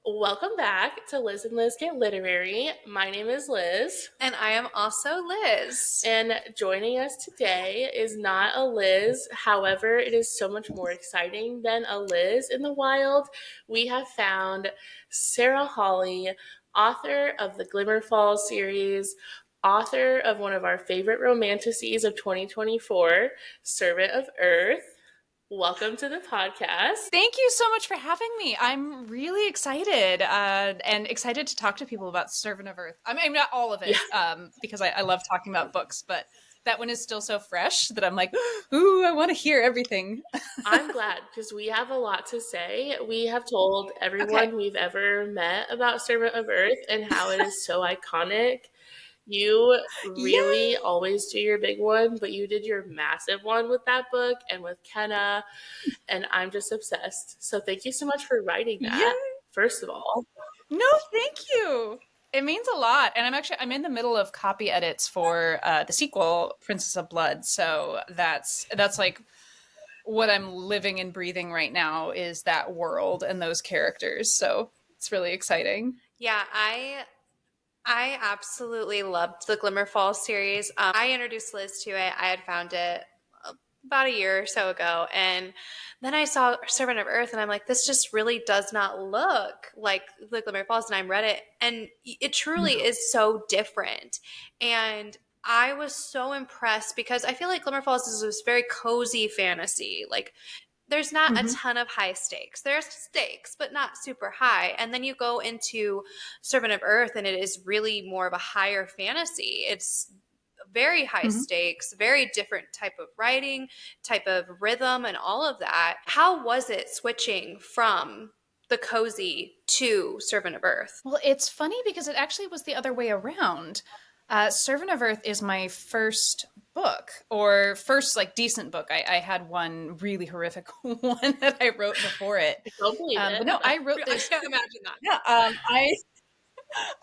Welcome back to Liz and Liz Get Literary. My name is Liz. And I am also Liz. And joining us today is not a Liz. However, it is so much more exciting than a Liz in the wild. We have found Sarah Hawley, author of the Glimmer Falls series, author of one of our favorite romanticises of 2024, Servant of Earth. Welcome to the podcast. Thank you so much for having me. I'm really excited and excited to talk to people about Servant of Earth. I mean, not all of it, because I love talking about books, but that one is still so fresh that I'm like, ooh, I want to hear everything. I'm glad because we have a lot to say. We have told everyone we've ever met about Servant of Earth and how it is so iconic. You really always do your big one, but you did your massive one with that book and with Kenna, and I'm just obsessed. So thank you so much for writing that, first of all. No, thank you. It means a lot. And I'm in the middle of copy edits for the sequel, Princess of Blood. So that's like what I'm living and breathing right now is that world and those characters. So it's really exciting. Yeah, I absolutely loved the Glimmer Falls series. I introduced Liz to it. I had found it about a year or so ago, and then I saw Servant of Earth, and I'm like, this just really does not look like the Glimmer Falls. And I read it, and it truly is so different. And I was so impressed because I feel like Glimmer Falls is this very cozy fantasy. Like, there's not a ton of high stakes. There's stakes, but not super high. And then you go into Servant of Earth, and it is really more of a higher fantasy. It's very high stakes, very different type of writing, type of rhythm, and all of that. How was it switching from the cozy to Servant of Earth? Well, it's funny because it actually was the other way around. Servant of Earth is my first book, or first like decent book. I had one really horrific one that I wrote before it. I don't believe it. But no, I wrote this. I can't imagine that. Yeah,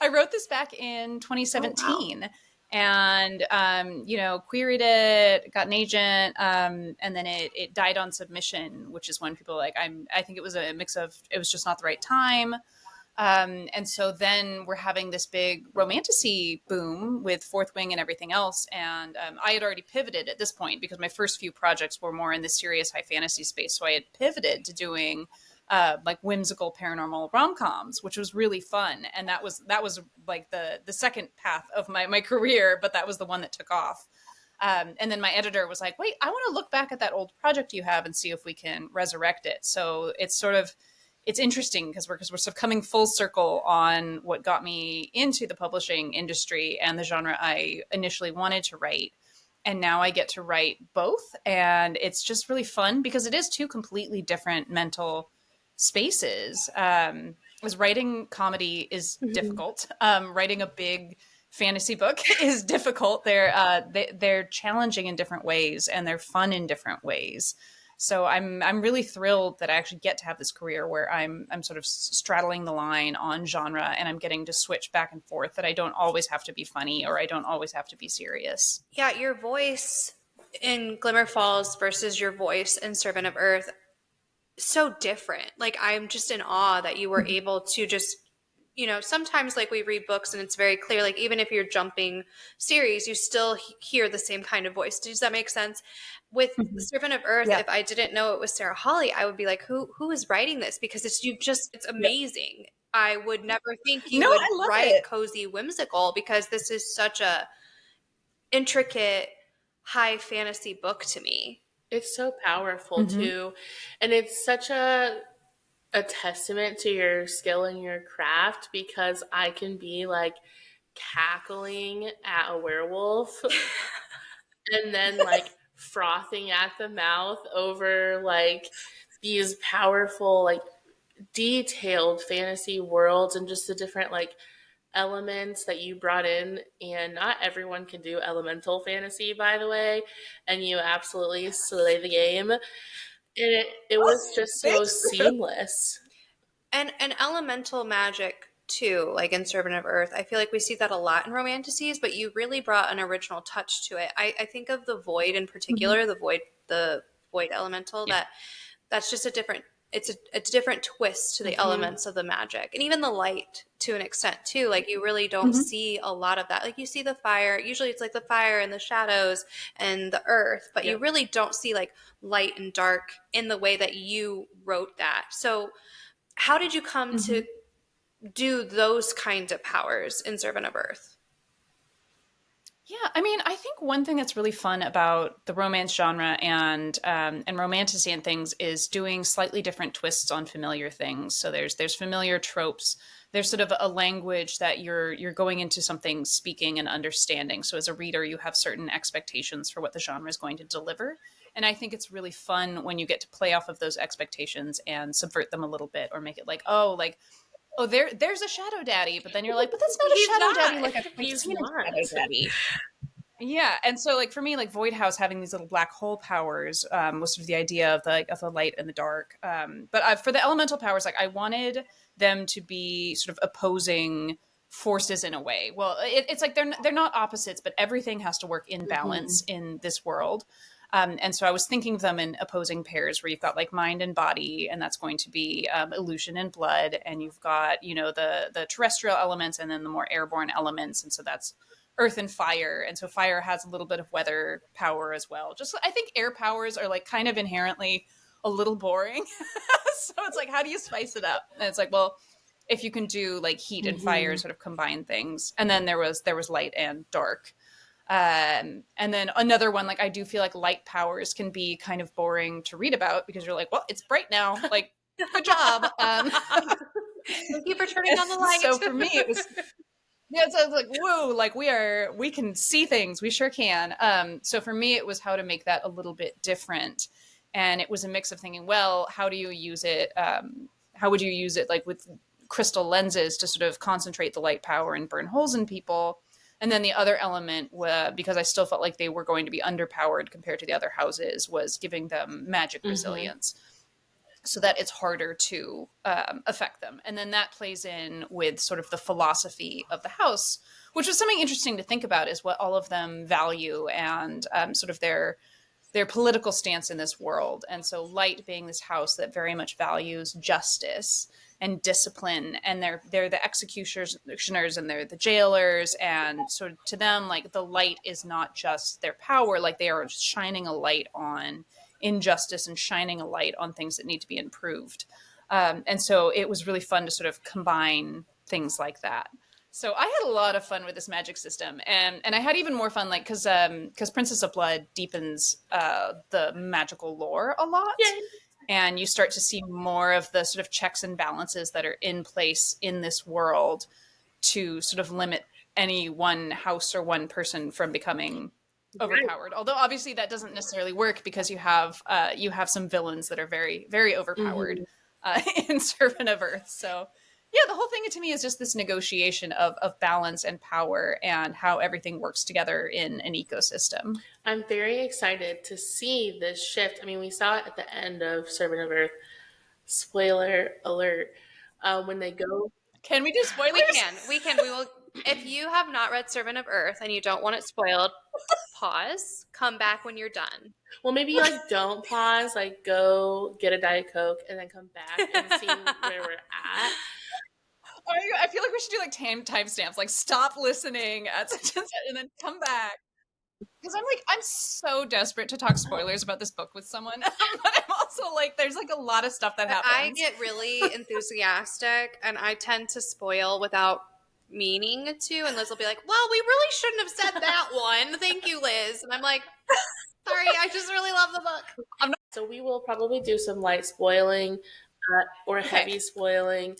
I wrote this back in 2017. And, queried it, got an agent, and then it died on submission, which is when people like, I think it was a mix of, it was just not the right time. And so then we're having this big romantasy boom with Fourth Wing and everything else. And I had already pivoted at this point because my first few projects were more in the serious high fantasy space. So I had pivoted to doing like whimsical paranormal rom-coms, which was really fun. And that was like the second path of my career, but that was the one that took off. And then my editor was like, wait, I want to look back at that old project you have and see if we can resurrect it. So it's interesting because we're sort of coming full circle on what got me into the publishing industry and the genre I initially wanted to write. And now I get to write both. And it's just really fun because it is two completely different mental spaces. As writing comedy is difficult. Writing a big fantasy book is difficult. They're challenging in different ways and they're fun in different ways. So I'm really thrilled that I actually get to have this career where I'm sort of straddling the line on genre and I'm getting to switch back and forth, that I don't always have to be funny or I don't always have to be serious. Yeah, your voice in Glimmer Falls versus your voice in Servant of Earth, so different. Like, I'm just in awe that you were able to just, sometimes like we read books and it's very clear, like even if you're jumping series, you still hear the same kind of voice. Does that make sense? With Servant of Earth, if I didn't know it was Sarah Hawley, I would be like, who is writing this? Because it's amazing. I would never think you would write cozy whimsical, because this is such a intricate high fantasy book to me. It's so powerful too. And it's such a testament to your skill and your craft, because I can be like cackling at a werewolf and then like frothing at the mouth over like these powerful, like detailed fantasy worlds and just the different like elements that you brought in. And not everyone can do elemental fantasy, by the way, and you absolutely slay the game. And it was just so seamless. And elemental magic too, like in Servant of Earth. I feel like we see that a lot in romanticises, but you really brought an original touch to it. I think of the void in particular, the void elemental, that's just a different it's a different twist to the elements of the magic, and even the light to an extent too. Like you really don't see a lot of that. Like you see the fire, usually it's like the fire and the shadows and the earth, but you really don't see like light and dark in the way that you wrote that. So how did you come to do those kinds of powers in Servant of Earth? Yeah, I mean, I think one thing that's really fun about the romance genre and romantasy and things is doing slightly different twists on familiar things. So there's familiar tropes. There's sort of a language that you're going into something speaking and understanding. So as a reader, you have certain expectations for what the genre is going to deliver. And I think it's really fun when you get to play off of those expectations and subvert them a little bit, or make it like, oh, there's a shadow daddy, but then you're like, but that's not a He's shadow not. daddy like I've He's seen a not. shadow daddy. Yeah, and so like for me, like Void House having these little black hole powers was sort of the idea of the light and the dark. But for the elemental powers, like I wanted them to be sort of opposing forces in a way. Well, it's like they're not opposites, but everything has to work in balance in this world. And so I was thinking of them in opposing pairs, where you've got like mind and body, and that's going to be illusion and blood, and you've got the terrestrial elements, and then the more airborne elements, and so that's earth and fire. And so fire has a little bit of weather power as well. Just I think air powers are like kind of inherently a little boring. So it's like, how do you spice it up? And it's like, well, if you can do like heat and fire, sort of combine things. And then there was light and dark. And then another one, like I do feel like light powers can be kind of boring to read about, because you're like, well, it's bright now. Like, good job. Thank you for turning on the light. So for me, it was yeah, so it's like, whoa, like we can see things. We sure can. So for me, it was how to make that a little bit different. And it was a mix of thinking, well, how do you use it? How would you use it like with crystal lenses to sort of concentrate the light power and burn holes in people? And then the other element, because I still felt like they were going to be underpowered compared to the other houses, was giving them magic resilience, so that it's harder to affect them. And then that plays in with sort of the philosophy of the house, which was something interesting to think about, is what all of them value, and sort of their political stance in this world. And so light being this house that very much values justice and discipline, and they're the executioners and they're the jailers. And so to them, like the light is not just their power, like they are shining a light on injustice and shining a light on things that need to be improved. And so it was really fun to sort of combine things like that. So I had a lot of fun with this magic system, and I had even more fun, like because Princess of Blood deepens the magical lore a lot. Yay. And you start to see more of the sort of checks and balances that are in place in this world to sort of limit any one house or one person from becoming overpowered. Although obviously that doesn't necessarily work, because you have some villains that are very, very overpowered in Servant of Earth. So yeah, the whole thing to me is just this negotiation of balance and power, and how everything works together in an ecosystem. I'm very excited to see this shift. I mean, we saw it at the end of Servant of Earth. Spoiler alert. When they go. Can we do spoilers? We can. We will. If you have not read Servant of Earth and you don't want it spoiled, pause. Come back when you're done. Well, maybe like don't pause. Like go get a Diet Coke and then come back and see where we're at. I feel like we should do like timestamps, like stop listening at such and such, and then come back. Because I'm so desperate to talk spoilers about this book with someone, but I'm also like, there's like a lot of stuff that happens. I get really enthusiastic, and I tend to spoil without meaning to. And Liz will be like, "Well, we really shouldn't have said that one. Thank you, Liz." And I'm like, "Sorry, I just really love the book." So we will probably do some light spoiling or heavy spoiling.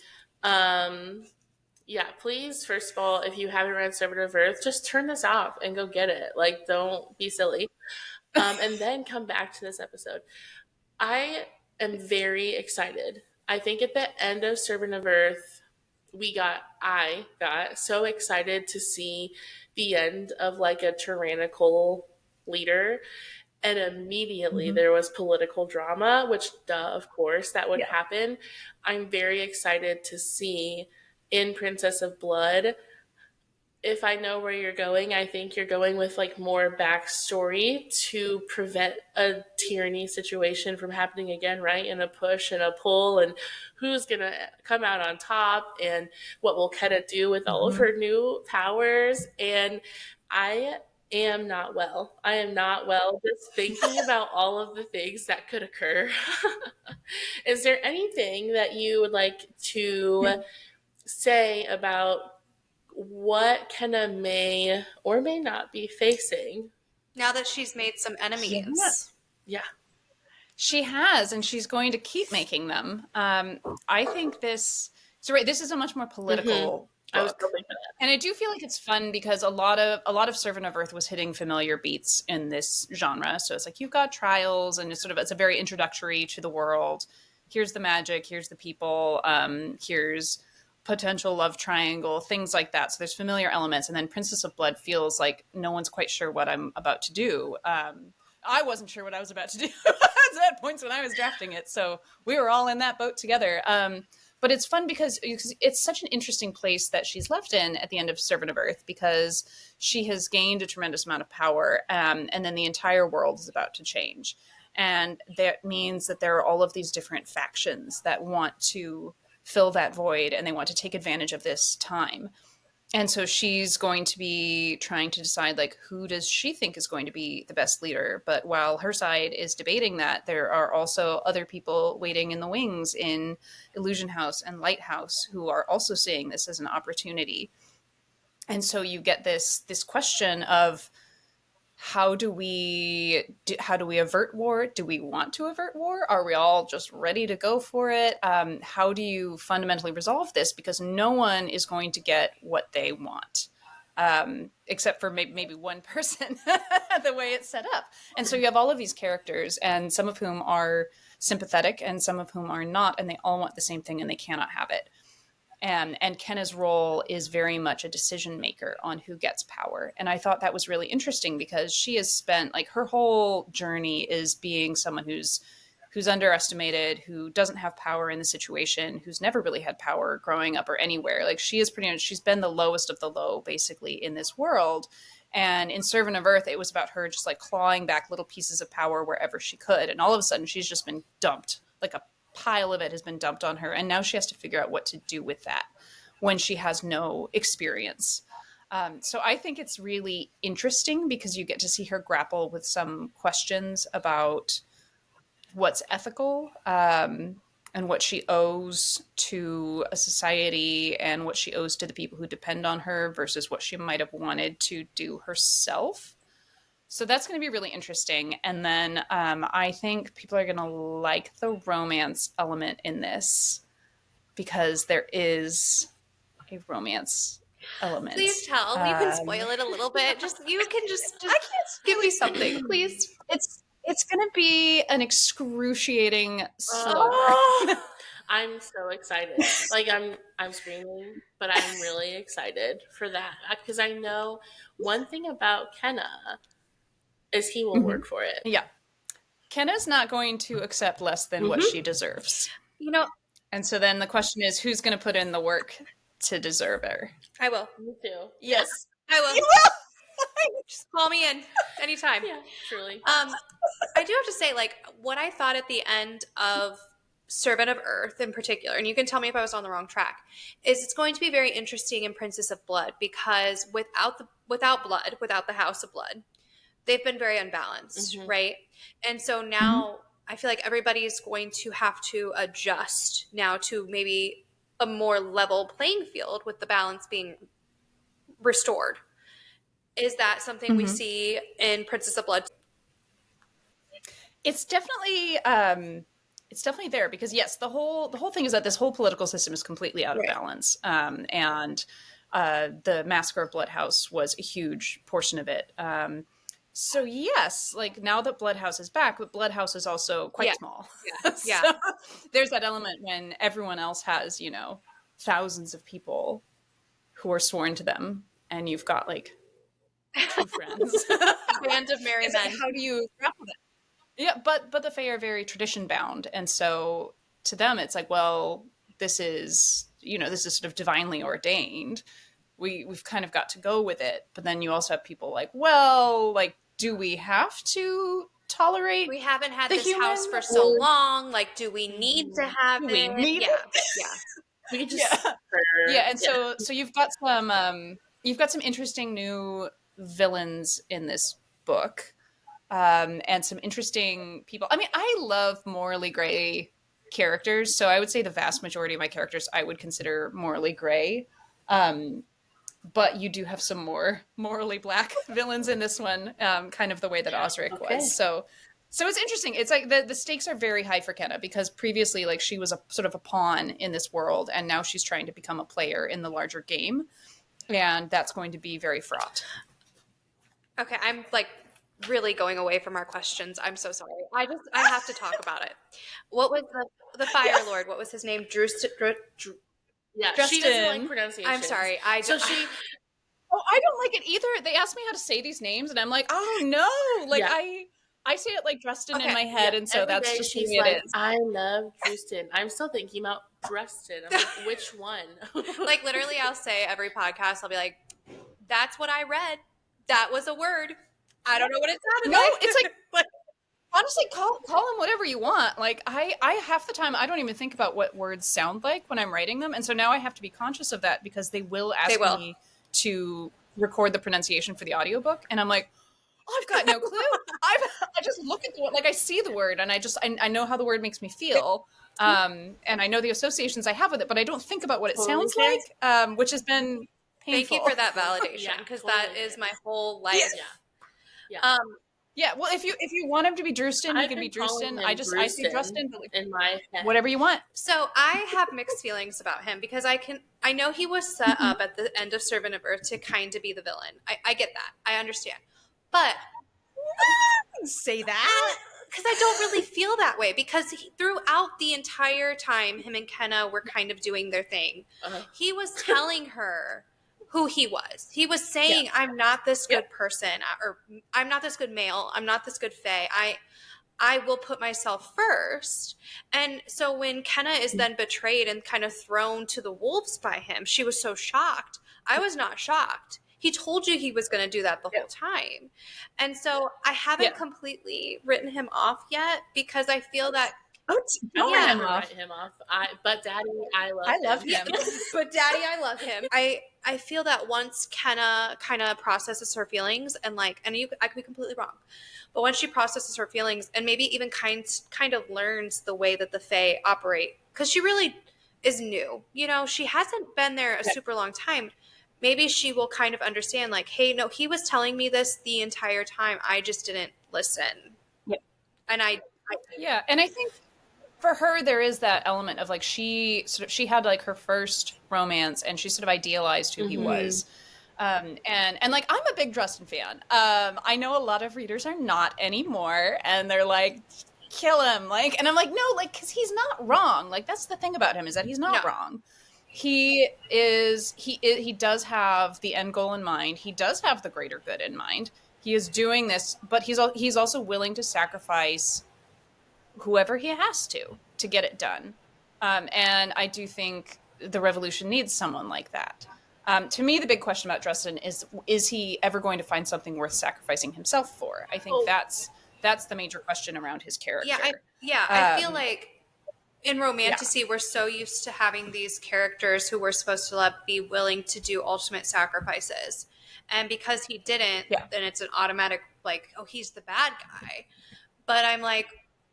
Yeah, please, first of all, if you haven't read Servant of Earth, just turn this off and go get it. Like, don't be silly. And then come back to this episode. I am very excited. I think at the end of Servant of Earth, I got so excited to see the end of like a tyrannical leader. And immediately there was political drama, which, of course, that would happen. I'm very excited to see in Princess of Blood if I know where you're going, I think you're going with like more backstory to prevent a tyranny situation from happening again, right? And a push and a pull, and who's gonna come out on top, and what will Keta do with all of Mm-hmm. her new powers. And I am not well. I am not well just thinking about all of the things that could occur. Is there anything that you would like to say about what Kenna may or may not be facing? Now that she's made some Yeah. enemies. Yeah. She has, and she's going to keep making them. I think this. So right, this is a much more Mm-hmm. political I was book, hoping for that. and I do feel like it's fun because a lot of Servant of Earth was hitting familiar beats in this genre. So it's like you've got trials, and it's a very introductory to the world. Here's the magic. Here's the people. Here's potential love triangle, things like that. So there's familiar elements, and then Princess of Blood feels like no one's quite sure what I'm about to do. I wasn't sure what I was about to do at points when I was drafting it, so we were all in that boat together. But it's fun because it's such an interesting place that she's left in at the end of Servant of Earth, because she has gained a tremendous amount of power, and then the entire world is about to change. And that means that there are all of these different factions that want to fill that void, and they want to take advantage of this time. And so she's going to be trying to decide, like, who does she think is going to be the best leader. But while her side is debating that, there are also other people waiting in the wings in Illusion House and Lighthouse who are also seeing this as an opportunity. And so you get this question of, how do we avert war? Do we want to avert war? Are we all just ready to go for it? How do you fundamentally resolve this? Because no one is going to get what they want, except for maybe one person, the way it's set up. And so you have all of these characters, and some of whom are sympathetic and some of whom are not, and they all want the same thing and they cannot have it. And Kenna's role is very much a decision maker on who gets power. And I thought that was really interesting because she has spent, like, her whole journey is being someone who's underestimated, who doesn't have power in the situation, who's never really had power growing up or anywhere. Like, she is pretty much, she's been the lowest of the low basically in this world. And in Servant of Earth, it was about her just like clawing back little pieces of power wherever she could. And all of a sudden she's just been dumped, like a pile of it has been dumped on her, and now she has to figure out what to do with that when she has no experience. So I think it's really interesting because you get to see her grapple with some questions about what's ethical, and what she owes to a society and what she owes to the people who depend on her versus what she might have wanted to do herself. So that's going to be really interesting. And then I think people are going to like the romance element in this because there is a romance element. Please tell. You can spoil it a little bit. You can just I can't give me something, please. It's going to be an excruciating slog. Oh, I'm so excited. Like I'm screaming, but I'm really excited for that because I know one thing about Kenna is he will work for it. Yeah. Kenna's not going to accept less than what she deserves. You know, And so then the question is, who's going to put in the work to deserve her? I will. Me too. Yes. I will. You will. Just call me in anytime. Yeah, truly. I do have to say, like, what I thought at the end of Servant of Earth in particular, and you can tell me if I was on the wrong track, is it's going to be very interesting in Princess of Blood because without blood, without the House of Blood, they've been very unbalanced, right? And so now I feel like everybody's going to have to adjust now to maybe a more level playing field with the balance being restored. Is that something we see in Princess of Blood? It's definitely there because yes, the whole thing is that this whole political system is completely out of balance, and the Massacre of Bloodhouse was a huge portion of it. So yes, like now that Bloodhouse is back, but Bloodhouse is also quite small. Yeah. So there's that element when everyone else has, thousands of people who are sworn to them, and you've got like two friends. Band of merry men. How do you grapple that? Yeah, but the Fae are very tradition bound, and so to them it's like, well, this is sort of divinely ordained. we've kind of got to go with it. But then you also have people like, well, like, do we have to tolerate We haven't had the this human, house for so long. Like, do we need to have do we it? need Yeah, it? yeah. We could just Yeah. Yeah, and so you've got some interesting new villains in this book, and some interesting people. I mean, I love morally gray characters, so I would say the vast majority of my characters I would consider morally gray. Um, but you do have some more morally black villains in this one, kind of the way that Osric Okay. was. So it's interesting. It's like the stakes are very high for Kenna because previously, like, she was a sort of a pawn in this world, and now she's trying to become a player in the larger game, and that's going to be very fraught. Okay, I'm like really going away from our questions. I'm so sorry. I have to talk about it. What was the Fire Lord? What was his name? Yeah, she doesn't like Justin. pronunciation. I'm sorry. So she Oh, I don't like it either. They asked me how to say these names, and I'm like, oh no, like Yeah. I say it like Dresden in Okay, my head, yeah, and so every that's day just she's the way like, it is. I love Drustin. I'm still thinking about Drustin. I'm like, which one? like literally, I'll say every podcast. I'll be like, "That's what I read. That was a word. I don't know what it sounded No, like." it's like honestly, call them whatever you want. Like I half the time I don't even think about what words sound like when I'm writing them, and so now I have to be conscious of that because they will ask me to record the pronunciation for the audiobook, and I'm like, oh, I've got no clue. I just look at the word, like I see the word, and I know how the word makes me feel, and I know the associations I have with it, but I don't think about what it Totally sounds fair. like, which has been Thank painful. you for that validation Yeah, because totally that is fair. my whole life. Yeah. Yeah, well, if you want him to be Drustin, he I've can be been calling Drustin. him I see Drustin Drustin, but like, in my head. whatever you want. So I have mixed feelings about him because I know he was set up at the end of Servant of Earth to kind of be the villain. I get that. I understand. But Say that. because I don't really feel that way because throughout the entire time him and Kenna were kind of doing their thing. He was telling her who he was. He was saying, I'm not this good person, or I'm not this good male. I'm not this good fae. I will put myself first. And so when Kenna is then betrayed and kind of thrown to the wolves by him, she was so shocked. I was not shocked. He told you he was going to do that the whole time. And so I haven't completely written him off yet because I feel that I would never write him off. But Daddy, I love him. But Daddy, I love him. I feel that once Kenna kind of processes her feelings and I could be completely wrong, but once she processes her feelings and maybe even kind of learns the way that the Fae operate, because she really is new. You know, she hasn't been there a super long time. Maybe she will kind of understand, like, hey, no, he was telling me this the entire time. I just didn't listen. Yeah. And and I think for her there is that element of like she had like her first romance and she sort of idealized who he was. And like I'm a big Dresden fan. I know a lot of readers are not anymore, and they're like, kill him, like, and I'm like, no, like, because he's not wrong. Like, that's the thing about him, is that he's not wrong. He does have the end goal in mind. He does have the greater good in mind. He is doing this, but he's also willing to sacrifice whoever he has to get it done. And I do think the revolution needs someone like that. To me, the big question about Dresden is he ever going to find something worth sacrificing himself for? I think that's the major question around his character. I feel like in Romantasy, we're so used to having these characters who we're supposed to love be willing to do ultimate sacrifices. And because he didn't, then it's an automatic, like, oh, he's the bad guy. But I'm like,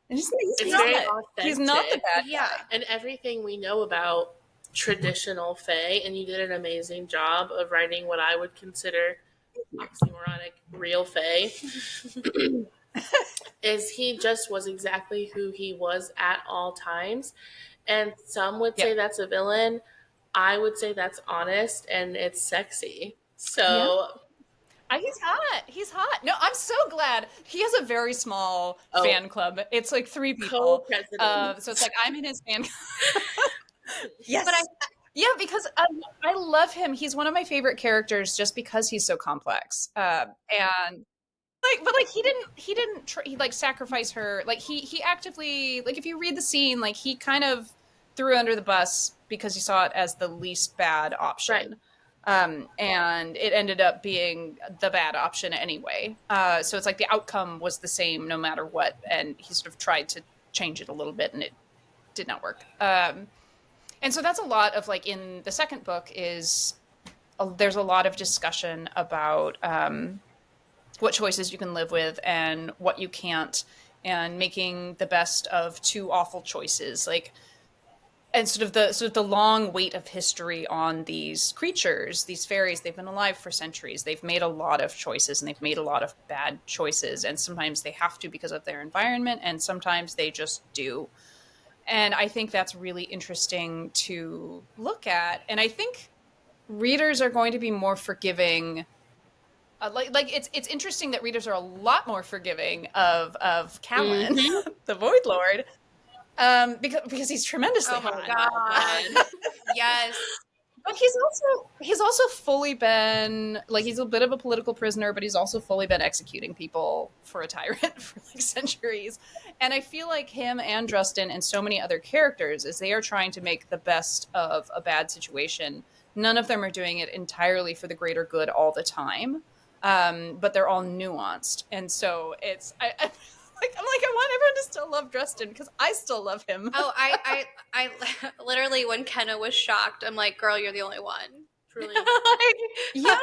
it's very authentic. He's not the bad guy. And everything we know about traditional Fae, and you did an amazing job of writing what I would consider oxymoronic real Fae, is he just was exactly who he was at all times. And some would say that's a villain. I would say that's honest and it's sexy. So he's hot. No, I'm so glad. He has a very small fan club. It's like 3 people. So it's like I'm in his fan club. Yes. But because I love him. He's one of my favorite characters just because he's so complex. And he didn't sacrifice her. Like he actively, like, if you read the scene, like he kind of threw her under the bus because he saw it as the least bad option. And it ended up being the bad option anyway. So it's like the outcome was the same no matter what, and he sort of tried to change it a little bit, and it did not work. And so that's a lot of like in the second book is there's a lot of discussion about what choices you can live with and what you can't, and making the best of two awful choices, like, and sort of the long weight of history on these creatures, these fairies. They've been alive for centuries. They've made a lot of choices, and they've made a lot of bad choices, and sometimes they have to because of their environment, and sometimes they just do. And I think that's really interesting to look at, and I think readers are going to be more forgiving. Like it's interesting that readers are a lot more forgiving of Callan, Mm-hmm. the Void Lord, because he's tremendously Oh my hot. god. Yes. But he's also fully been like, he's a bit of a political prisoner, but he's also fully been executing people for a tyrant for like centuries. And I feel like him and Drustin and so many other characters, as they are trying to make the best of a bad situation, none of them are doing it entirely for the greater good all the time. But they're all nuanced, and so it's I want everyone to still love Drustin because I still love him. Oh, I literally, when Kenna was shocked, I'm like, girl, you're the only one. Truly. Yeah.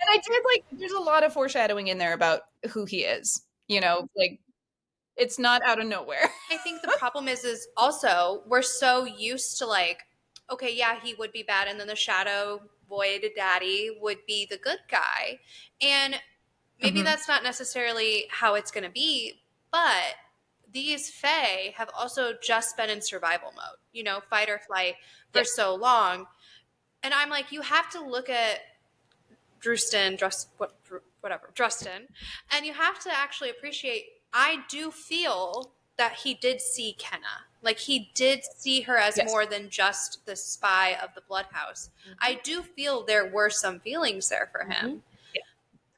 And I did like, there's a lot of foreshadowing in there about who he is. Like, it's not out of nowhere. I think the problem is also we're so used to like, okay, yeah, he would be bad, and then the shadow void daddy would be the good guy. And maybe Mhm. that's not necessarily how it's gonna be, but these Fae have also just been in survival mode, fight or flight for Yep. so long. And I'm like, you have to look at whatever, Drustin, and you have to actually appreciate. I do feel that he did see Kenna, like he did see her as Yes. more than just the spy of the Bloodhouse. I do feel there were some feelings there for him, Yeah.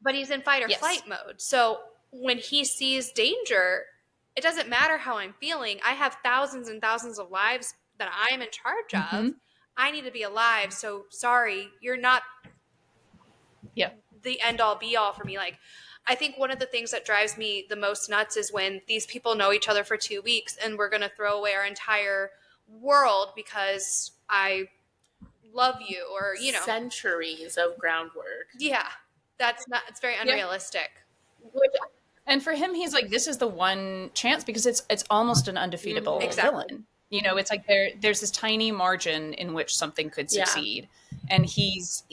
but he's in fight or Yes. flight mode. So when he sees danger, it doesn't matter how I'm feeling. I have thousands and thousands of lives that I am in charge of. Mhm. I need to be alive. So sorry, you're not Yeah. the end all be all for me. Like, I think one of the things that drives me the most nuts is when these people know each other for 2 weeks and we're going to throw away our entire world because I love you, or Centuries of groundwork. yeah, that's not, it's very Yeah. unrealistic. And for him, he's like, this is the one chance, because it's almost an undefeatable Exactly. villain. It's like there's this tiny margin in which something could Yeah. succeed, and he's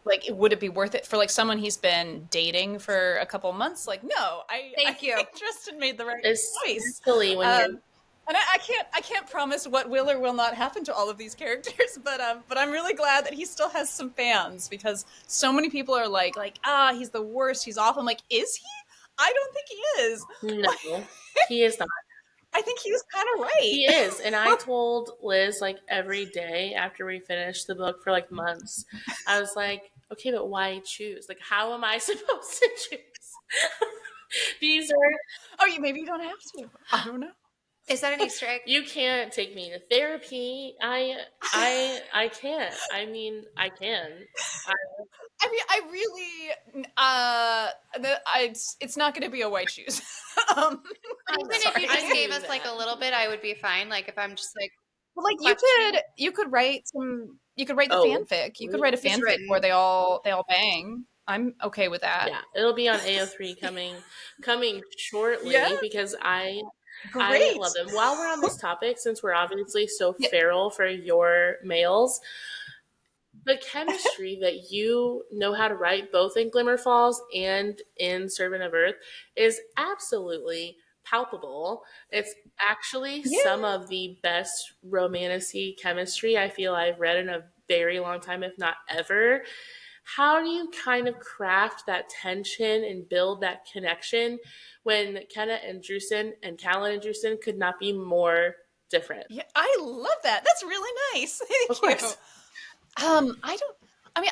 like, would it be worth it for like someone he's been dating for a couple months? Like, no, I Thank you. think Tristan made the right choice. Especially when you're And I can't promise what will or will not happen to all of these characters, but I'm really glad that he still has some fans, because so many people are like he's the worst, he's awful. I'm like, is he? I don't think he is. no, he is not. I think he was kind of right. He is. And I told Liz like every day after we finished the book for like months, I was like, okay, but why choose? Like, how am I supposed to choose? These are, Oh, maybe you don't have to. I don't know. Is that an Easter egg? you can't take me to therapy. I can't. I mean, I can. I really, it's not going to be a white shoes. Even if sorry. you just I gave knew us like a that. little bit, I would be fine. Like if I'm just like, Well, like you could write the Oh, fanfic. You could write a It's fanfic written. where they all bang. I'm okay with that. yeah, it'll be on AO3 coming shortly, Yeah. because I Great. love them. While we're on this topic, since we're obviously so Yeah. feral for your males, the chemistry that you know how to write both in Glimmer Falls and in Servant of Earth is absolutely palpable. It's actually Yeah. some of the best romantic chemistry I feel I've read in a very long time, if not ever. How do you kind of craft that tension and build that connection when Kenna and Drusen and Callan and Drusen could not be more different? Yeah, I love that. That's really nice. Thank Of course.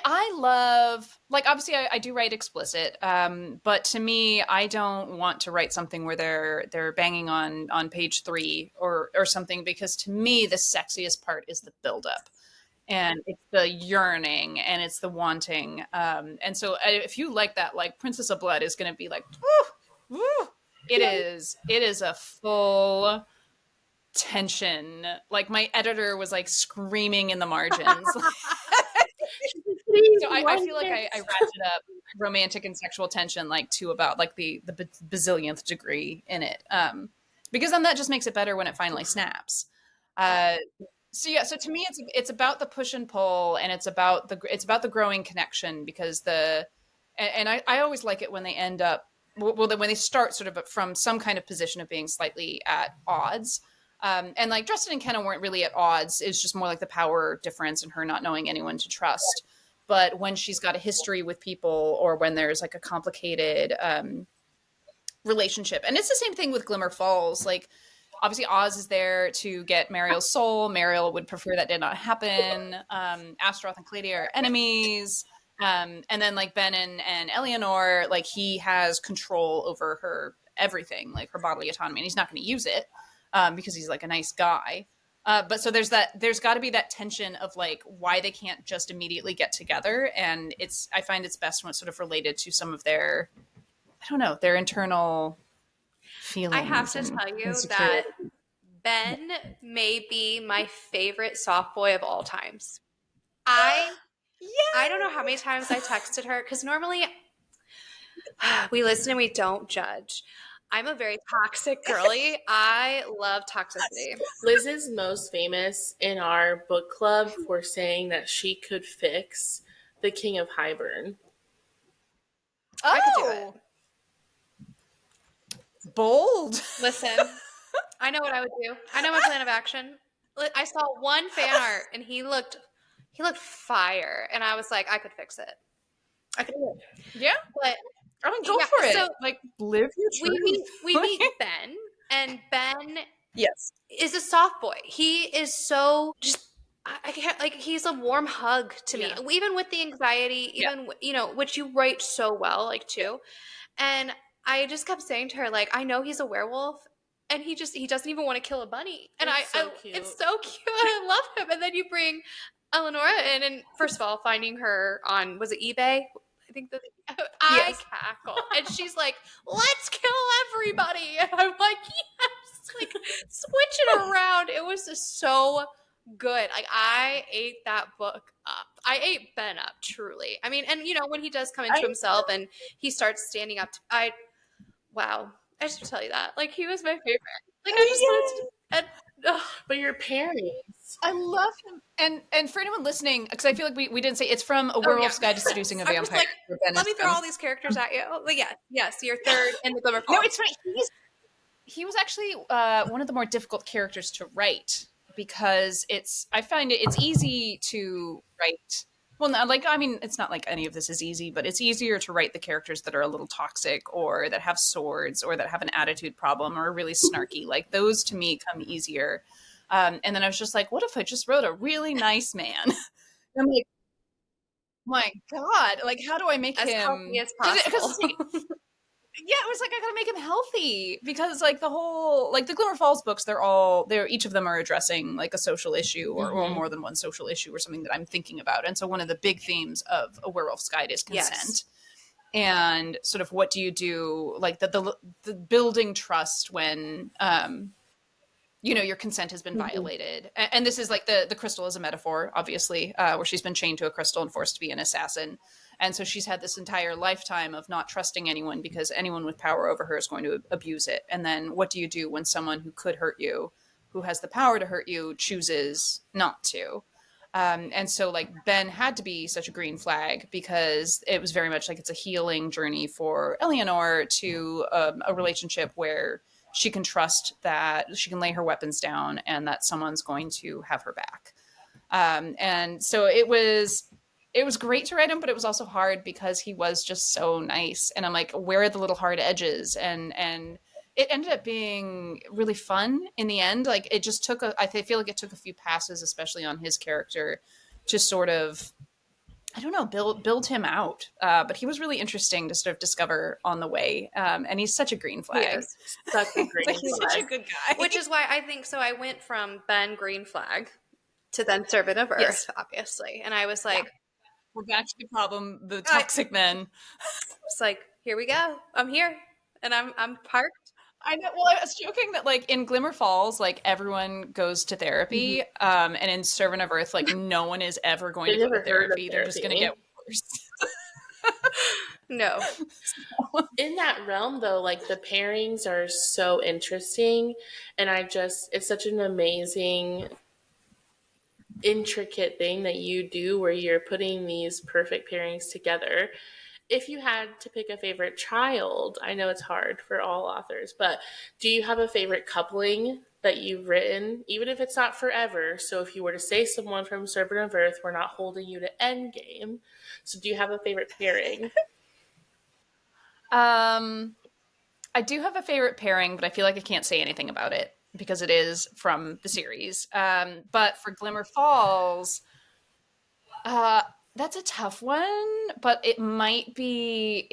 I love, like, obviously I do write explicit, but to me, I don't want to write something where they're banging on page 3 or something, because to me the sexiest part is the buildup. and it's the yearning and it's the wanting. And so if you like that, like Princess of Blood is going to be like, woo, woo. It is a full tension. Like my editor was like screaming in the margins. So I feel like I ratchet up romantic and sexual tension like to about like the bazillionth degree in it, because then that just makes it better when it finally snaps. Uh, so yeah, so to me it's about the push and pull, and it's about the growing connection, because I always like it when they end up, when they start sort of from some kind of position of being slightly at odds. And like Dresden and Kenna weren't really at odds. It's just more like the power difference and her not knowing anyone to trust. But when she's got a history with people, or when there's like a complicated relationship, and it's the same thing with Glimmer Falls. Like obviously Oz is there to get Mariel's soul. Mariel would prefer that did not happen. Astaroth and Claudia are enemies. And then like Ben and Eleanor, like he has control over her everything, like her bodily autonomy, and he's not going to use it because he's like a nice guy. But so there's got to be that tension of like why they can't just immediately get together, and I find it's best when it's sort of related to some of their, I don't know, their internal feelings. I have to tell you that Ben may be my favorite soft boy of all times. I don't know how many times I texted her, because normally we listen and we don't judge. I'm a very toxic girly. I love toxicity. Liz is most famous in our book club for saying that she could fix the King of Highburn. I could do it. Bold. Listen, I know what I would do. I know my plan of action. I saw one fan art and he looked fire, and I was like, I could fix it. I could do it. Yeah, but I mean, go for it. So like live your truth. We meet Ben, and Ben, yes, is a soft boy. He is so just. I can't, like, he's a warm hug to me, even with the anxiety, even which you write so well, like too. And I just kept saying to her, like, I know he's a werewolf, and he doesn't even want to kill a bunny. And it's so cute. I love him. And then you bring Eleonora in, and first of all, finding her on, was it eBay? I think I cackle. And she's like, let's kill everybody. And I'm like, yes, like switch it around. It was just so good. Like I ate that book up. I ate Ben up, truly. I mean, and when he does come into himself and he starts standing up to, wow. I just have to tell you that. Like he was my favorite. Like I just wanted to, but your parents. I love him. And for anyone listening, because I feel like we didn't say, it's from A Werewolf's Guide to Seducing a Vampire. Like, let me throw all these characters at you. But yes, you're third in the Glimmer Falls. No, it's funny. He was actually one of the more difficult characters to write, because I find it's easy to write. Well, not like, I mean, it's not like any of this is easy, but it's easier to write the characters that are a little toxic, or that have swords, or that have an attitude problem, or are really snarky. Like those to me come easier. And then I was just like, what if I just wrote a really nice man? I'm like, my God, like how do I make him as healthy as possible? Yeah, it was like I gotta make him healthy, because like the whole, like the Glimmer Falls books, they're each of them are addressing like a social issue, or more than one social issue, or something that I'm thinking about. And so one of the big themes of A Werewolf's Guide is consent. And sort of what do you do, like the building trust when your consent has been violated. And this is like the crystal is a metaphor, obviously, where she's been chained to a crystal and forced to be an assassin. And so she's had this entire lifetime of not trusting anyone, because anyone with power over her is going to abuse it. And then what do you do when someone who could hurt you, who has the power to hurt you, chooses not to? And so like Ben had to be such a green flag, because it was very much like it's a healing journey for Eleanor to a relationship where she can trust that she can lay her weapons down, and that someone's going to have her back. And so it was great to write him, but it was also hard because he was just so nice. And I'm like, where are the little hard edges? And it ended up being really fun in the end. Like it just took I feel like it took a few passes, especially on his character, to sort of, I don't know, build him out. But he was really interesting to sort of discover on the way. And he's such a green flag. He is such a green flag. He's such a good guy. Which is why I think so. I went from Ben green flag to then Servant of Earth, Yes. obviously. And I was like, We're back to the problem, the toxic men. it's like, here we go. I'm here. And I'm parked. I know. Well, I was joking that like in Glimmer Falls, like everyone goes to therapy, and in Servant of Earth, like no one is ever going I've to go to never heard of therapy. They're just going to therapy. get worse. No. In that realm, though, like the pairings are so interesting, and it's such an amazing, intricate thing that you do where you're putting these perfect pairings together. If you had to pick a favorite child, I know it's hard for all authors, but do you have a favorite coupling that you've written, even if it's not forever? So if you were to say someone from Serpent of Earth, we're not holding you to Endgame. So do you have a favorite pairing? I do have a favorite pairing, but I feel like I can't say anything about it because it is from the series. But for Glimmer Falls, that's a tough one, but it might be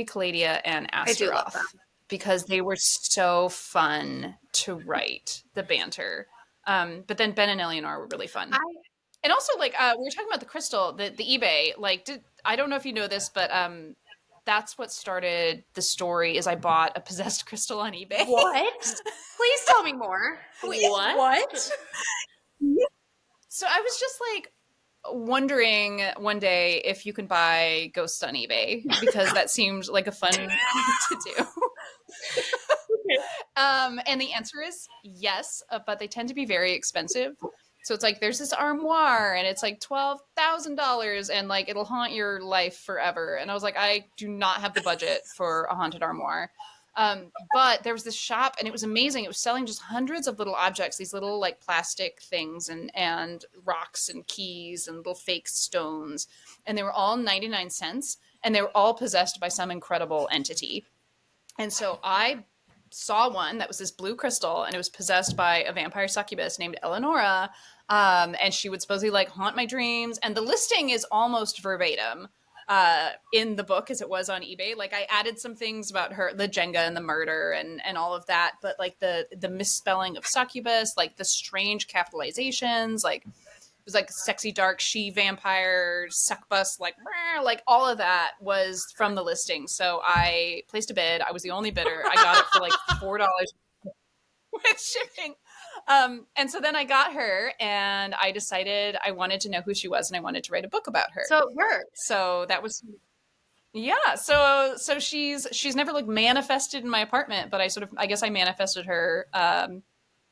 Calladia and I do love Astaroth them. because they were so fun to write, the banter. But then Ben and Eleanor were really fun. And also, like, we were talking about the crystal, the eBay. Like, I don't know if you know this, but that's what started the story. Is I bought a possessed crystal on eBay. What? Please tell me more. What? So I was just like wondering one day if you can buy ghosts on eBay because that seemed like a fun thing to do. And the answer is yes, but they tend to be very expensive. So it's like there's this armoire and it's like $12,000 and like it'll haunt your life forever. And I was like, I do not have the budget for a haunted armoire. But there was this shop and it was amazing. It was selling just hundreds of little objects, these little like plastic things and rocks and keys and little fake stones. And they were all 99 cents and they were all possessed by some incredible entity. And so I saw one that was this blue crystal and it was possessed by a vampire succubus named Eleonora. And she would supposedly like haunt my dreams. And the listing is almost verbatim in the book as it was on eBay. Like I added some things about her, the Jenga and the murder and all of that. But like the misspelling of succubus, like the strange capitalizations, like it was like sexy dark she vampire succubus, like all of that was from the listing. So I placed a bid. I was the only bidder. I got it for like $4 with shipping. And so then I got her and I decided I wanted to know who she was and I wanted to write a book about her. So it worked. So that was yeah. So she's never like manifested in my apartment, but I guess I manifested her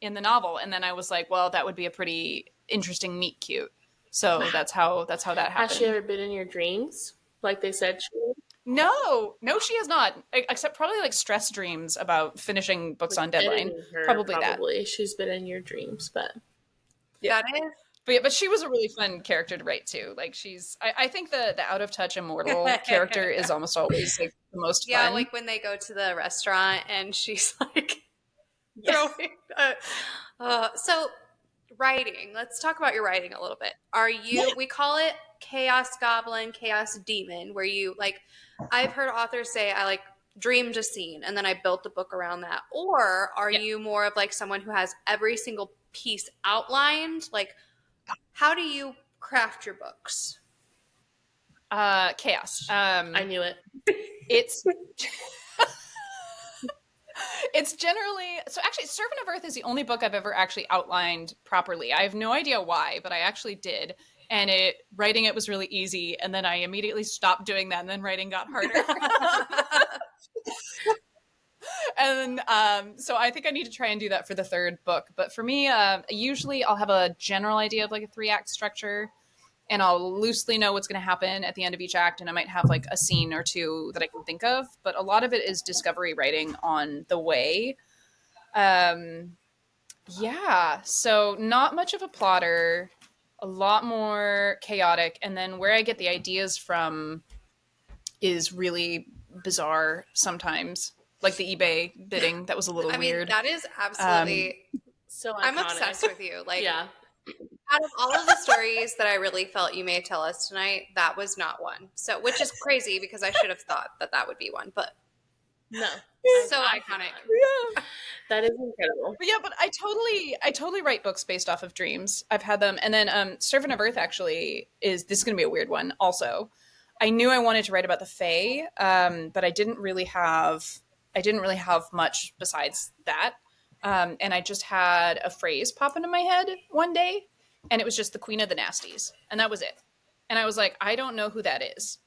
in the novel. And then I was like, well, that would be a pretty interesting meet cute. So that's how that happened. Has she ever been in your dreams? Like they said she would? No, she has not. Except probably like stress dreams about finishing books on deadline. Probably that. She's been in your dreams, but That is. But she was a really fun character to write too. Like I think the out of touch immortal character is almost always like the most fun. Yeah, like when they go to the restaurant and she's like throwing. So writing. Let's talk about your writing a little bit. Are you? We call it chaos goblin, chaos demon, where you like. I've heard authors say I like dreamed a scene and then I built the book around that. Or are you more of like someone who has every single piece outlined? Like, how do you craft your books? Chaos. I knew it. It's it's generally so. Actually, Servant of Earth is the only book I've ever actually outlined properly. I have no idea why, but I actually did. And writing it was really easy. And then I immediately stopped doing that. And then writing got harder. And so I think I need to try and do that for the third book. But for me, usually I'll have a general idea of like a 3-act structure. And I'll loosely know what's going to happen at the end of each act. And I might have like a scene or two that I can think of. But a lot of it is discovery writing on the way. Yeah. So not much of a plotter. A lot more chaotic, and then where I get the ideas from is really bizarre sometimes, like the eBay bidding. That was a little weird. That is absolutely so iconic. I'm obsessed with you. Like, yeah. Out of all of the stories that I really felt you may tell us tonight, that was not one. So, which is crazy because I should have thought that would be one, but No, So I could iconic. not. Yeah. That is incredible. But yeah, but I totally write books based off of dreams. I've had them, and then Servant of Earth actually is this is going to be a weird one. Also, I knew I wanted to write about the Fae, but I didn't really have much besides that. And I just had a phrase pop into my head one day, and it was just the Queen of the Nasties, and that was it. And I was like, I don't know who that is.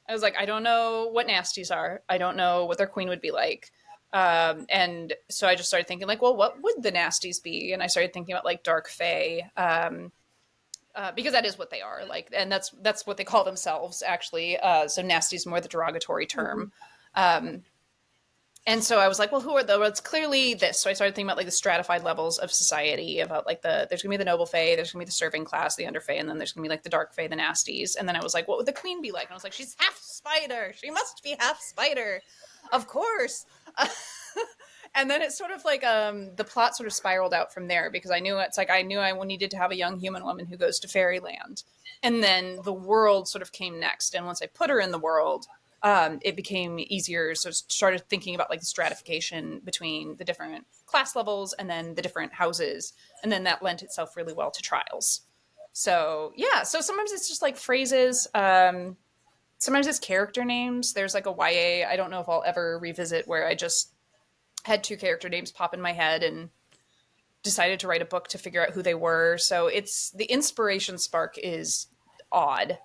I was like, I don't know what nasties are. I don't know what their queen would be like. And so I just started thinking, like, well, what would the nasties be? And I started thinking about like dark fae, because that is what they are. Like, and that's what they call themselves, actually. So nasty is more the derogatory term. Um, and so I was like, well, who are the? Well, it's clearly this. So I started thinking about like the stratified levels of society. About like there's gonna be the noble fae, there's gonna be the serving class, the under fae, and then there's gonna be like the dark fae, the nasties. And then I was like, what would the queen be like? And I was like, she's half spider. She must be half spider, of course. And then it's sort of like the plot sort of spiraled out from there because I knew I needed to have a young human woman who goes to fairyland, and then the world sort of came next. And once I put her in the world, it became easier. So I started thinking about like the stratification between the different class levels and then the different houses, and then that lent itself really well to trials. So yeah, so sometimes it's just like phrases. Sometimes it's character names. There's like a YA. I don't know if I'll ever revisit where I just had two character names pop in my head and decided to write a book to figure out who they were. So it's the inspiration spark is odd.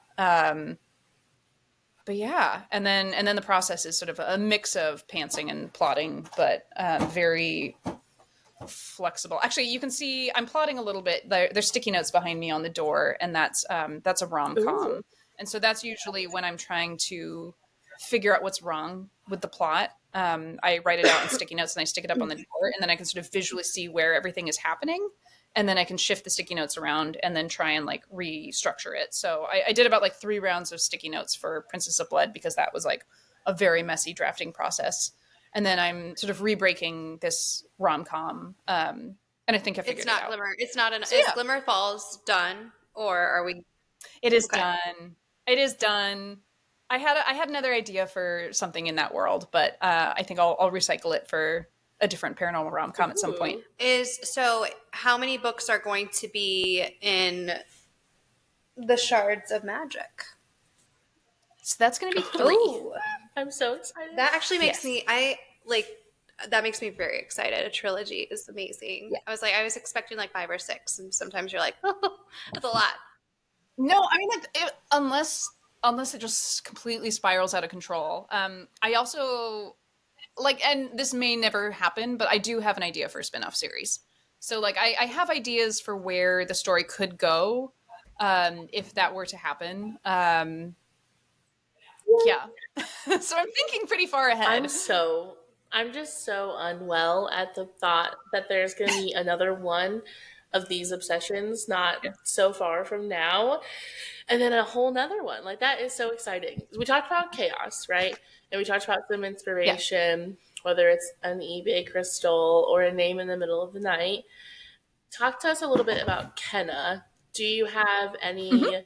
But yeah, and then the process is sort of a mix of pantsing and plotting, but very flexible. Actually, you can see I'm plotting a little bit. There's sticky notes behind me on the door, and that's a rom Ooh. com, and so that's usually when I'm trying to figure out what's wrong with the plot. I write it out in sticky notes and I stick it up on the door, and then I can sort of visually see where everything is happening, and then I can shift the sticky notes around and then try and like restructure it. So I did about like 3 rounds of sticky notes for Princess of Blood because that was like a very messy drafting process. And then I'm sort of re-breaking this rom com, and I think I It's figured it not out. Glimmer. It's not an. So Is yeah, Glimmer Falls done, or are we it is okay? done. It is done. I had another idea for something in that world, but I think I'll recycle it for a different paranormal rom com at some point. Ooh. Is so. How many books are going to be in the Shards of Magic? So that's going to be 3. Oh, I'm so excited. that actually makes Yes. me. I like. That makes me very excited. A trilogy is amazing. Yeah. I was expecting like 5 or 6, and sometimes you're like, oh, that's a lot. No, I mean, like, unless it just completely spirals out of control. I also like, and this may never happen, but I do have an idea for a spin-off series. So like I have ideas for where the story could go, if that were to happen. Yeah. So I'm thinking pretty far I'm ahead. so I'm just so unwell at the thought that there's going to be another one of these obsessions not Yeah. so far from now, and then a whole nother one. Like that is so exciting. We talked about chaos, right? And we talked about some Yeah. inspiration, whether it's an eBay crystal or a name in the middle of the night. Talk to us a little bit about Kenna. Do you have Mhm. any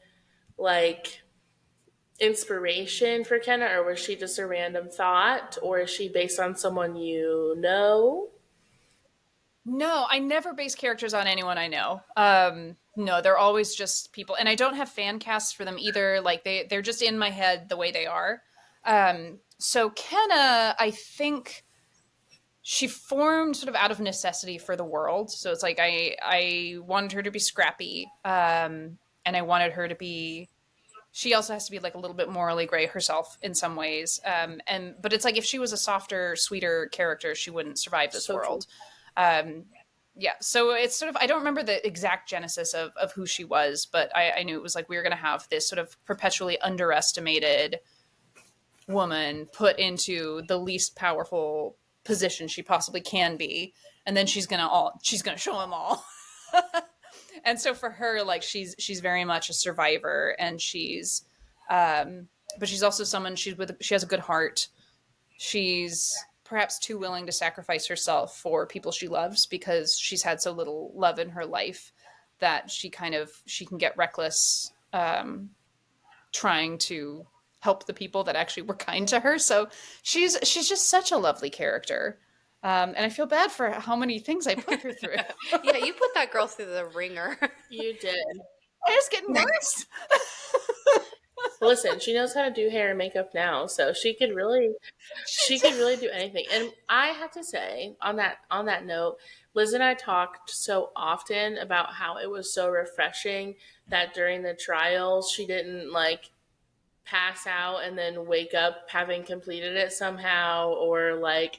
like inspiration for Kenna, or was she just a random thought, or is she based on someone you know? No, I never base characters on anyone I know. No, they're always just people, and I don't have fan casts for them either. Like they're just in my head the way they are. So Kenna, I think she formed sort of out of necessity for the world. So it's like I wanted her to be scrappy, and I wanted her to be. She also has to be like a little bit morally gray herself in some ways. And but it's like if she was a softer, sweeter character, she wouldn't survive this So true. world. Um, yeah, so it's sort of I don't remember the exact genesis of who she was, but I knew it was like we were going to have this sort of perpetually underestimated woman put into the least powerful position she possibly can be, and then she's gonna show them all. And so for her, like she's very much a survivor, and um, but she's also someone she has a good heart. She's perhaps too willing to sacrifice herself for people she loves because she's had so little love in her life that she can get reckless, trying to help the people that actually were kind to her. So she's just such a lovely character. And I feel bad for how many things I put her through. Yeah, you put that girl through the ringer. You did. It's getting worse. Listen, she knows how to do hair and makeup now, so she could really do anything. And I have to say, on that note, Liz and I talked so often about how it was so refreshing that during the trials she didn't like pass out and then wake up having completed it somehow, or like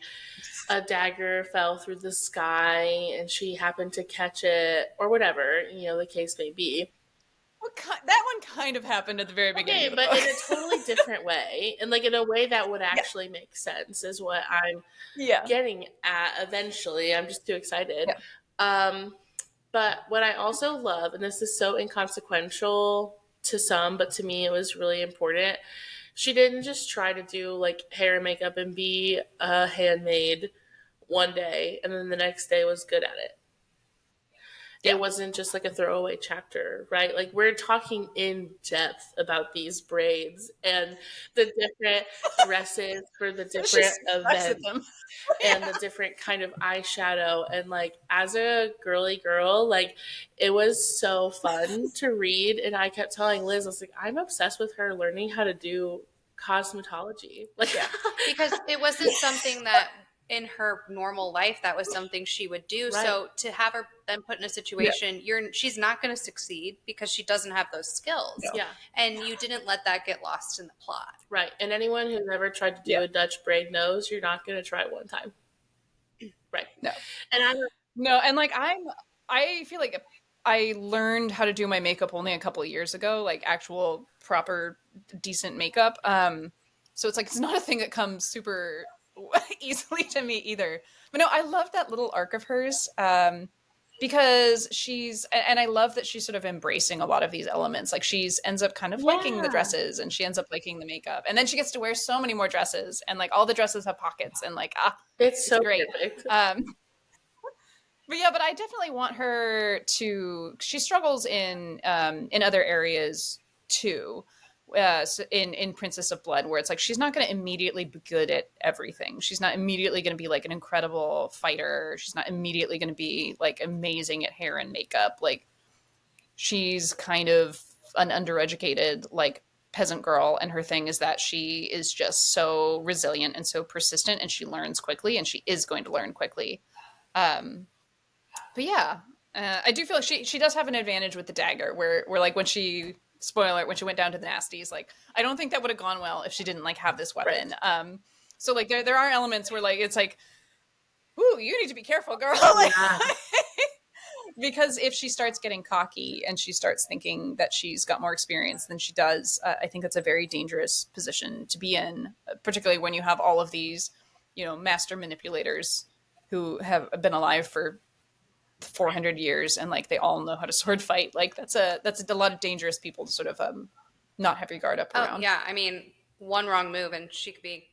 a dagger fell through the sky and she happened to catch it, or whatever, the case may be. That one kind of happened at the very beginning. Okay, but in a totally different way, and like in a way that would actually make sense, is what I'm getting at eventually. I'm just too excited. But what I also love, and this is so inconsequential to some, but to me it was really important. She didn't just try to do like hair and makeup and be a handmaid one day, and then the next day was good at it. It wasn't just like a throwaway chapter, right? Like we're talking in depth about these braids and the different dresses for the different events and the different kind of eyeshadow. And like as a girly girl, like it was so fun to read. And I kept telling Liz, I was like, I'm obsessed with her learning how to do cosmetology. Like, because it wasn't something that in her normal life that was something she would do. Right. So to have her then put in a situation, she's not going to succeed because she doesn't have those skills. Yeah. And you didn't let that get lost in the plot. Right. And anyone who's ever tried to do a Dutch braid knows you're not going to try it one time. Right. No. And and like I feel like I learned how to do my makeup only a couple of years ago, like actual proper decent makeup. So it's like it's not a thing that comes super easily to me either. But no, I love that little arc of hers because and I love that she's sort of embracing a lot of these elements. Like she's ends up kind of liking the dresses and she ends up liking the makeup. And then she gets to wear so many more dresses and like all the dresses have pockets and like, it's so great. Perfect. But I definitely want her to, she struggles in other areas too. In Princess of Blood, where it's like she's not going to immediately be good at everything. She's not immediately going to be like an incredible fighter. She's not immediately going to be like amazing at hair and makeup. Like she's kind of an undereducated like peasant girl, and her thing is that she is just so resilient and so persistent, and she learns quickly, and she is going to learn quickly. But yeah, I do feel like she does have an advantage with the dagger, where like when she. Spoiler alert, when she went down to the nasties, like I don't think that would have gone well if she didn't like have this weapon. Right. So like there are elements where like it's like, ooh, you need to be careful, girl. Like, because if she starts getting cocky and she starts thinking that she's got more experience than she does, I think that's a very dangerous position to be in, particularly when you have all of these, master manipulators who have been alive for 400 years and like they all know how to sword fight. Like that's a lot of dangerous people to sort of not have your guard up around. Yeah, I mean, one wrong move and she could be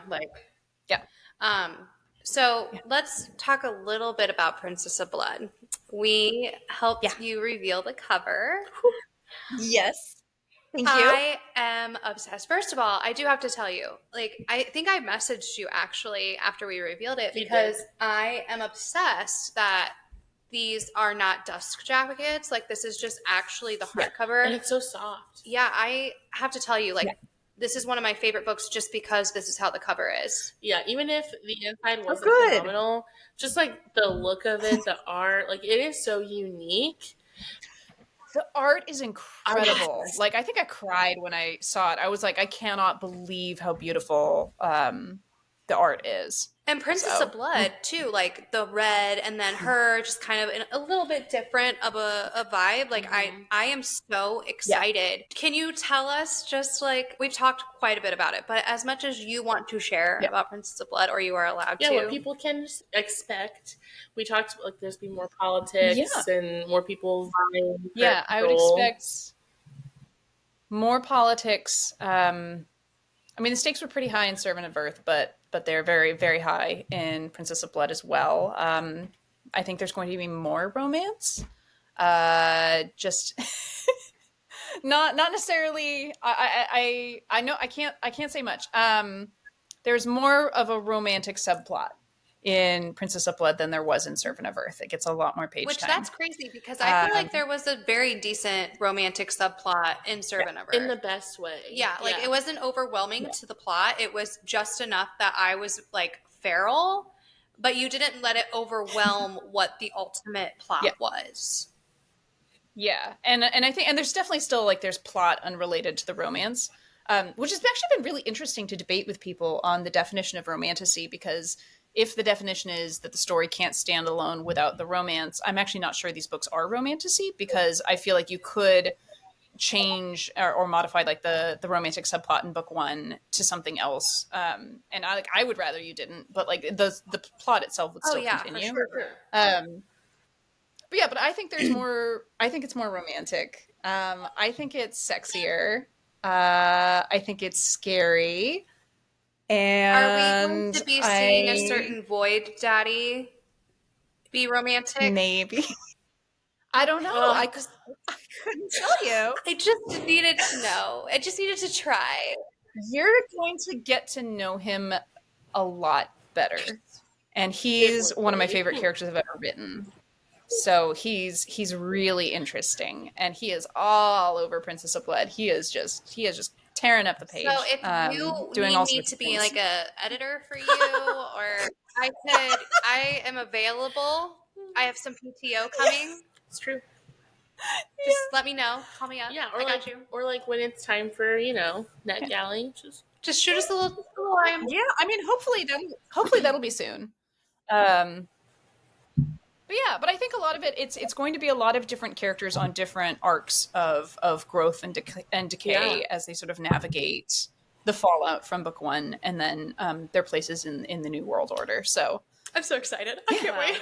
like so let's talk a little bit about Princess of Blood. We helped you reveal the cover. Yes. Thank you. I am obsessed. First of all, I do have to tell you, like, I think I messaged you actually after we revealed it because I am obsessed that these are not dust jackets. Like, this is just actually the hardcover. And it's so soft. Yeah, I have to tell you, like, this is one of my favorite books just because this is how the cover is. Yeah, even if the inside wasn't phenomenal, just like the look of it, the art, like, it is so unique. The art is incredible. Like, I think I cried when I saw it. I was like, I cannot believe how beautiful the art is. And Princess of Blood, too, like the red and then her just kind of in a little bit different of a vibe. Like, I am so excited. Yeah. Can you tell us just like, we've talked quite a bit about it, but as much as you want to share about Princess of Blood, or you are allowed to. Yeah, what people can expect. We talked like there's be more politics and more people vying for control. I would expect more politics. I mean, the stakes were pretty high in Servant of Earth, but they're very, very high in Princess of Blood as well. I think there's going to be more romance. Just not necessarily. I know I can't say much. There's more of a romantic subplot in Princess of Blood than there was in Servant of Earth. It gets a lot more page Which time. that's crazy because I feel like there was a very decent romantic subplot in Servant of Earth. In the best way. Yeah, like it wasn't overwhelming to the plot. It was just enough that I was like feral, but you didn't let it overwhelm what the ultimate plot was. Yeah, and I think there's definitely still like there's plot unrelated to the romance, which has actually been really interesting to debate with people on the definition of romantasy, because if the definition is that the story can't stand alone without the romance, I'm actually not sure these books are romantasy, because I feel like you could change or modify like the romantic subplot in book one to something else, and I would rather you didn't, but like the plot itself would still continue. For sure. But yeah, but I think there's more. I think it's more romantic. I think it's sexier. I think it's scary. And are we going to be seeing a certain void daddy be romantic? Maybe. I don't know. I couldn't tell you. I just needed to know. I just needed to try. You're going to get to know him a lot better, and he's one of my favorite characters I've ever written. So he's really interesting, and he is all over Princess of Blood. He is just tearing up the page. So if you doing need me to be like a editor for you, or I am available. I have some PTO coming. It's true. Just let me know. Call me up. Yeah, I got you. Or like when it's time for net galley, just shoot us a little. Yeah, I mean, hopefully that'll be soon. But yeah, but I think a lot of it's going to be a lot of different characters on different arcs of growth and decay as they sort of navigate the fallout from book one, and then their places in the New World Order. So I'm so excited. I can't wait.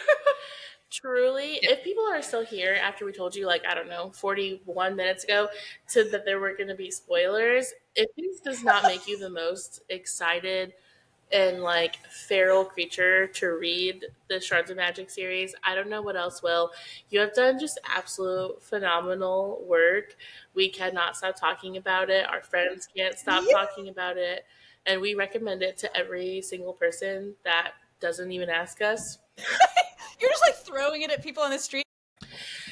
Truly, if people are still here after we told you, like, I don't know, 41 minutes ago, that there were going to be spoilers, if this does not make you the most excited and like feral creature to read the Shards of Magic series, I don't know what else will. You have done just absolute phenomenal work. We cannot stop talking about it. Our friends can't stop talking about it. And we recommend it to every single person that doesn't even ask us. You're just like throwing it at people on the street.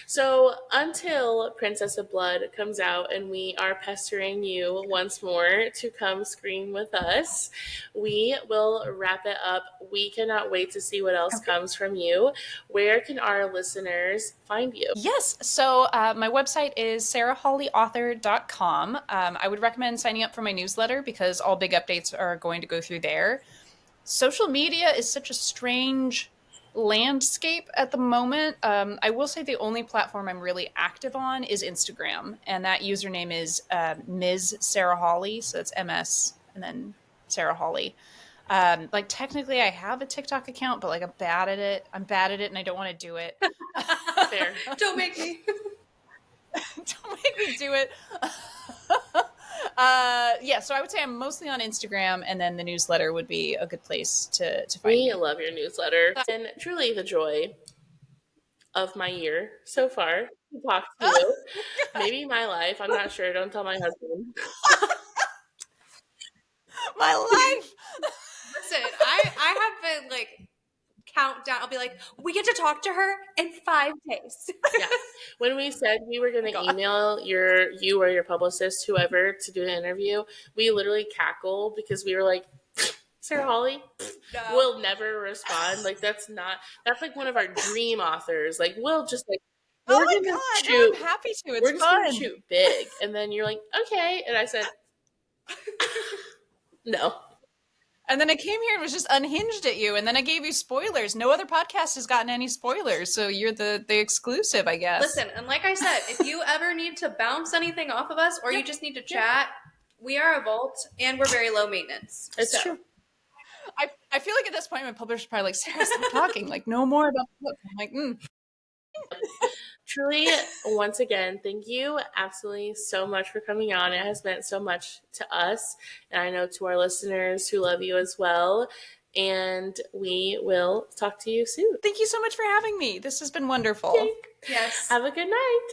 So until Princess of Blood comes out and we are pestering you once more to come scream with us, we will wrap it up. We cannot wait to see what else comes from you. Where can our listeners find you? Yes. So my website is sarahhawleyauthor.com. I would recommend signing up for my newsletter because all big updates are going to go through there. Social media is such a strange landscape at the moment. I will say the only platform I'm really active on is Instagram, and that username is Ms. Sarah Hawley, so it's MS and then Sarah Hawley. Like technically I have a TikTok account, but like I'm bad at it, and I don't want to do it. Fair. Don't make me. Don't make me do it. Yeah, so I would say I'm mostly on Instagram, and then the newsletter would be a good place to find me. We love your newsletter. And truly the joy of my year so far to talk to you. Maybe my life. I'm not sure. Don't tell my husband. My life! Listen, I have been like countdown. I'll be like, we get to talk to her in 5 days. Yeah. When we said we were going to email you or your publicist, whoever, to do an interview, we literally cackled because we were like, Sarah Hawley will never respond. Like that's like one of our dream authors. Like we'll just like, oh my god, no, I'm happy to. It's we're just fun. gonna shoot big, and then you're like, okay, and I said, no. And then I came here and was just unhinged at you, and then I gave you spoilers. No other podcast has gotten any spoilers, so you're the exclusive, I guess. Listen, and like I said, if you ever need to bounce anything off of us, or you just need to chat, we are a vault, and we're very low maintenance. It's true. I feel like at this point my publisher's probably like, Sarah, stop talking. Like, no more about the book. I'm like, Truly, once again, thank you absolutely so much for coming on. It has meant so much to us, and I know to our listeners who love you as well. And we will talk to you soon. Thank you so much for having me. This has been wonderful. Yes. Have a good night.